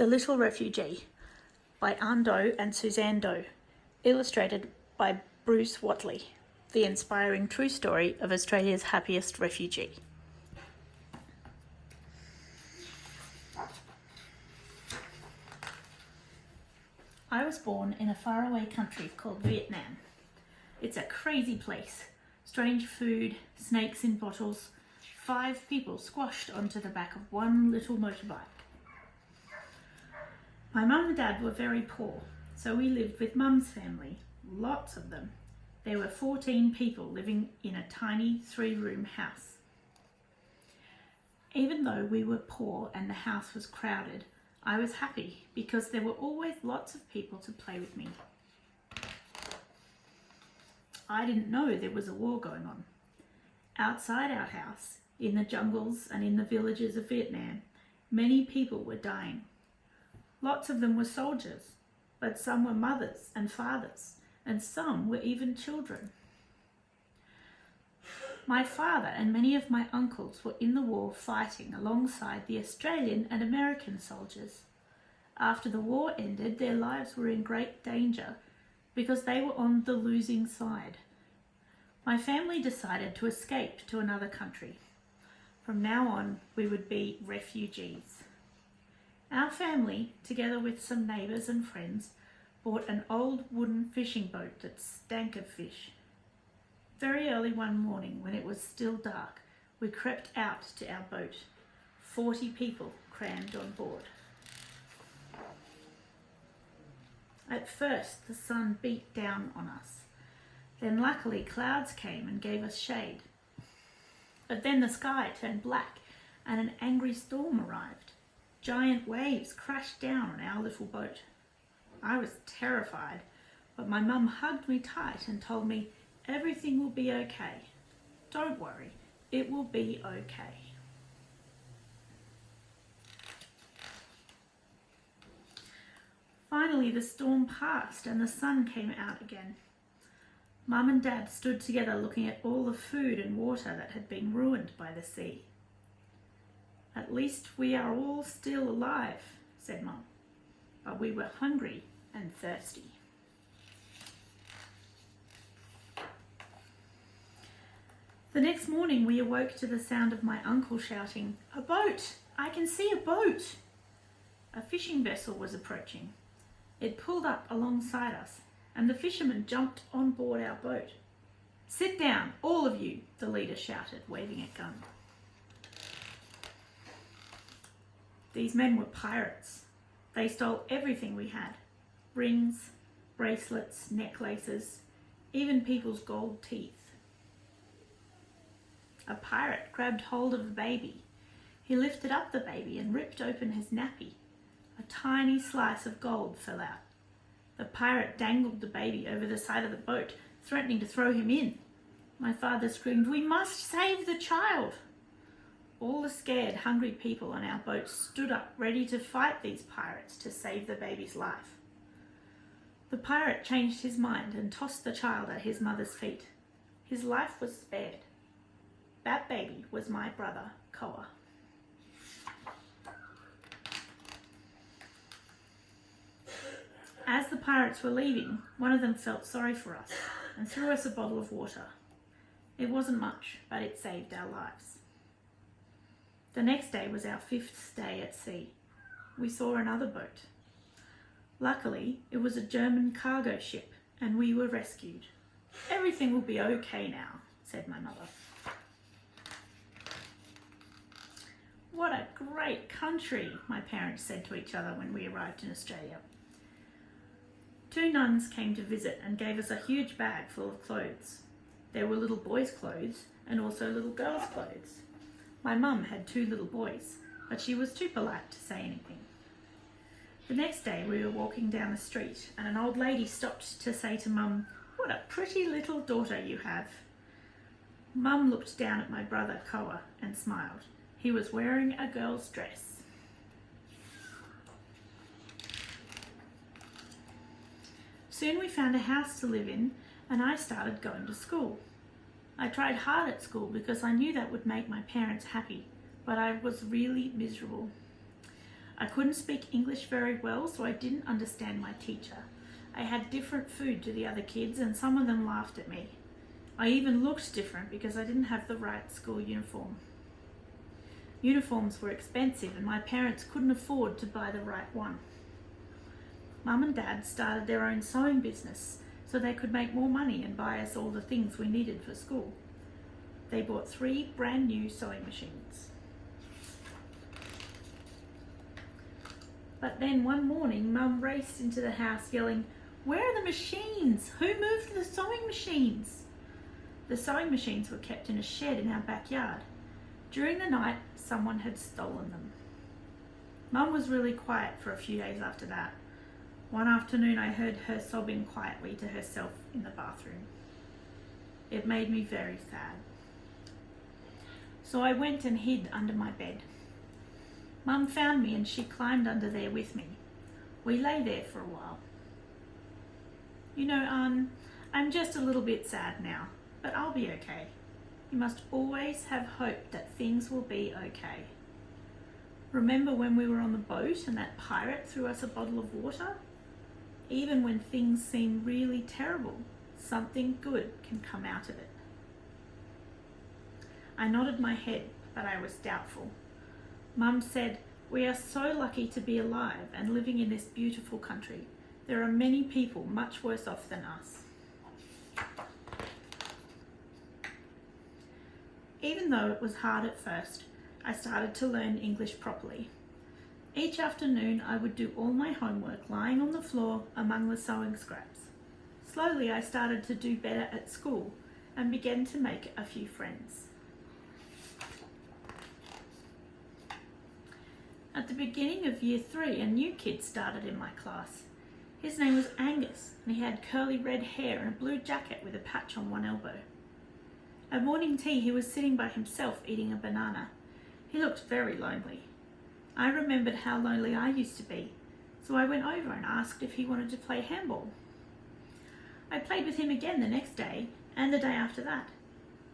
The Little Refugee by Anne Doe and Suzanne Doe, illustrated by Bruce Watley, the inspiring true story of Australia's happiest refugee. I was born in a faraway country called Vietnam. It's a crazy place. Strange food, snakes in bottles, 5 people squashed onto the back of one little motorbike. My mum and dad were very poor, so we lived with mum's family, lots of them. There were 14 people living in a tiny 3-room house. Even though we were poor and the house was crowded, I was happy because there were always lots of people to play with me. I didn't know there was a war going on. Outside our house, in the jungles and in the villages of Vietnam, many people were dying. Lots of them were soldiers, but some were mothers and fathers, and some were even children. My father and many of my uncles were in the war fighting alongside the Australian and American soldiers. After the war ended, their lives were in great danger because they were on the losing side. My family decided to escape to another country. From now on, we would be refugees. Our family, together with some neighbours and friends, bought an old wooden fishing boat that stank of fish. Very early one morning, when it was still dark, we crept out to our boat. 40 people crammed on board. At first, the sun beat down on us. Then luckily clouds came and gave us shade. But then the sky turned black and an angry storm arrived. Giant waves crashed down on our little boat. I was terrified, but my mum hugged me tight and told me everything will be okay. Don't worry, it will be okay. Finally, the storm passed and the sun came out again. Mum and Dad stood together looking at all the food and water that had been ruined by the sea. At least we are all still alive, said Mum, but we were hungry and thirsty. The next morning we awoke to the sound of my uncle shouting, "A boat! I can see a boat!" A fishing vessel was approaching. It pulled up alongside us, and the fishermen jumped on board our boat. "Sit down, all of you," the leader shouted, waving a gun. These men were pirates. They stole everything we had. Rings, bracelets, necklaces, even people's gold teeth. A pirate grabbed hold of a baby. He lifted up the baby and ripped open his nappy. A tiny slice of gold fell out. The pirate dangled the baby over the side of the boat, threatening to throw him in. My father screamed, "We must save the child!" All the scared, hungry people on our boat stood up, ready to fight these pirates to save the baby's life. The pirate changed his mind and tossed the child at his mother's feet. His life was spared. That baby was my brother, Koa. As the pirates were leaving, one of them felt sorry for us and threw us a bottle of water. It wasn't much, but it saved our lives. The next day was our 5th day at sea. We saw another boat. Luckily, it was a German cargo ship and we were rescued. "Everything will be okay now," said my mother. "What a great country," my parents said to each other when we arrived in Australia. 2 nuns came to visit and gave us a huge bag full of clothes. There were little boys' clothes and also little girls' clothes. My mum had 2 little boys, but she was too polite to say anything. The next day we were walking down the street and an old lady stopped to say to Mum, "What a pretty little daughter you have." Mum looked down at my brother Koa and smiled. He was wearing a girl's dress. Soon we found a house to live in and I started going to school. I tried hard at school because I knew that would make my parents happy, but I was really miserable. I couldn't speak English very well, so I didn't understand my teacher. I had different food to the other kids, and some of them laughed at me. I even looked different because I didn't have the right school uniform. Uniforms were expensive, and my parents couldn't afford to buy the right one. Mum and Dad started their own sewing business so they could make more money and buy us all the things we needed for school. They bought 3 brand new sewing machines. But then one morning, Mum raced into the house yelling, "Where are the machines? Who moved the sewing machines?" The sewing machines were kept in a shed in our backyard. During the night, someone had stolen them. Mum was really quiet for a few days after that. One afternoon, I heard her sobbing quietly to herself in the bathroom. It made me very sad. So I went and hid under my bed. Mum found me and she climbed under there with me. We lay there for a while. "You know, I'm just a little bit sad now, but I'll be okay. You must always have hope that things will be okay. Remember when we were on the boat and that pirate threw us a bottle of water? Even when things seem really terrible, something good can come out of it." I nodded my head, but I was doubtful. Mum said, "We are so lucky to be alive and living in this beautiful country. There are many people much worse off than us." Even though it was hard at first, I started to learn English properly. Each afternoon I would do all my homework lying on the floor among the sewing scraps. Slowly I started to do better at school and began to make a few friends. At the beginning of year 3, a new kid started in my class. His name was Angus, and he had curly red hair and a blue jacket with a patch on one elbow. At morning tea, he was sitting by himself eating a banana. He looked very lonely. I remembered how lonely I used to be, so I went over and asked if he wanted to play handball. I played with him again the next day and the day after that.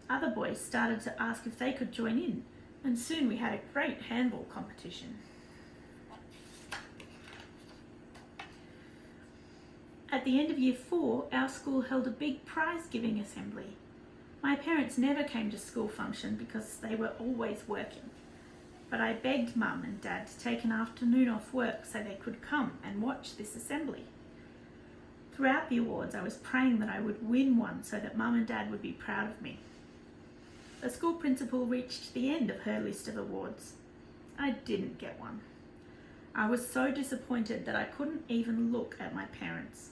Other boys started to ask if they could join in, and soon we had a great handball competition. At the end of year 4, our school held a big prize-giving assembly. My parents never came to school function because they were always working, but I begged Mum and Dad to take an afternoon off work so they could come and watch this assembly. Throughout the awards, I was praying that I would win one so that Mum and Dad would be proud of me. The school principal reached the end of her list of awards. I didn't get one. I was so disappointed that I couldn't even look at my parents.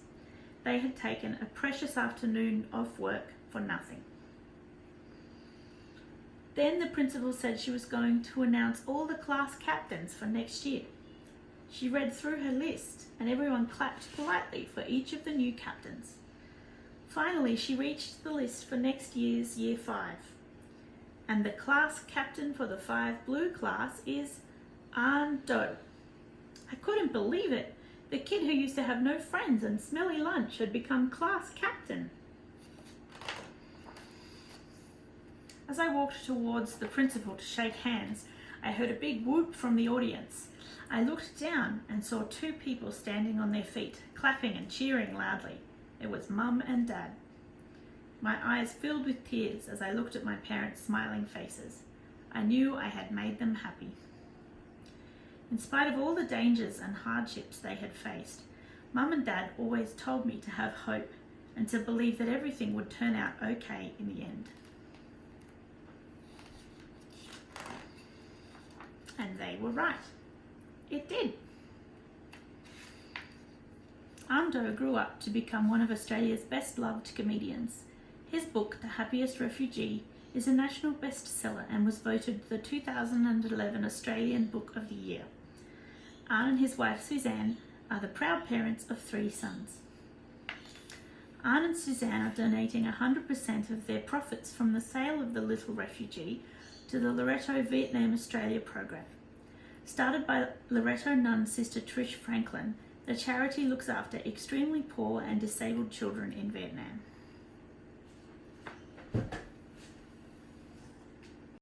They had taken a precious afternoon off work for nothing. Then the principal said she was going to announce all the class captains for next year. She read through her list and everyone clapped politely for each of the new captains. Finally, she reached the list for next year's year 5. And the class captain for the 5 Blue class is Anh Do. I couldn't believe it. The kid who used to have no friends and smelly lunch had become class captain. As I walked towards the principal to shake hands, I heard a big whoop from the audience. I looked down and saw 2 people standing on their feet, clapping and cheering loudly. It was Mum and Dad. My eyes filled with tears as I looked at my parents' smiling faces. I knew I had made them happy. In spite of all the dangers and hardships they had faced, Mum and Dad always told me to have hope and to believe that everything would turn out okay in the end. And they were right. It did. Anh Do grew up to become one of Australia's best-loved comedians. His book, The Happiest Refugee, is a national bestseller and was voted the 2011 Australian Book of the Year. Anh and his wife Suzanne are the proud parents of 3 sons. Anh and Suzanne are donating 100% of their profits from the sale of The Little Refugee to the Loreto Vietnam Australia program. Started by Loreto nun Sister Trish Franklin, the charity looks after extremely poor and disabled children in Vietnam.